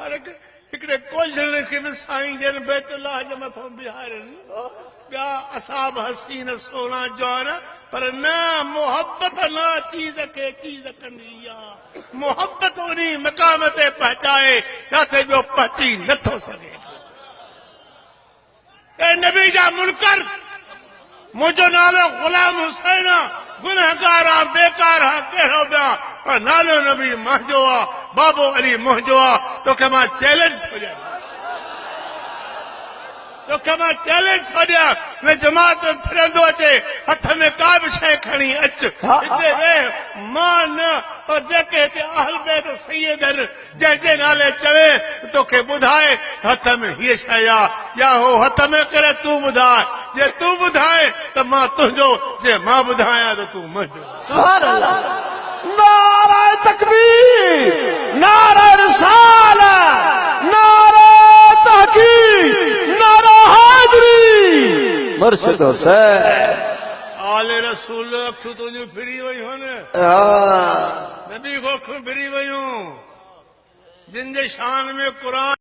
ہر ہکڑے کولجھن کے میں سائیں جن بیت اللہ جو متھوں بہارن بیا اصحاب حسین سونا جوانا پر نہ محبت نہ چیز کے چیز کندیا محبت انہی مقام تے پہنچائے جاتے جو پہنچی نہ تھو سکے اے نبی جا منکر مجھو نالو غلام حسین گنہگارا بیکارا کہو بیا اور نالو نبی مہجوا بابو علی مہجوا تو کہ ماں چیلنج ہو جائے تو کہ ماں چیلنج ہو جائے میں جماعت میں پھرندو اچے ہتھ میں کعب شے کھنی اچ اتنے وے ماں نہ اور جیکے تے اہل بیت سیدن جے نالے چوے تو کہ بدھائے ہتھ میں یہ شایا یا ہو ہتھ میں کرے تو بدھائے جے تو بدھائے تو ماں تجھو جے ماں بدھایا تو تو مجھو سبحان اللہ نعرہ تکبیر نعرہ رسالت نعرہ تحقیق نعرہ حیدری مرشد حسین آل رسول اکھو تو جو پھری وئی ہونے نبی کو اکھو پھری وئی ہوں جن دے شان میں قرآن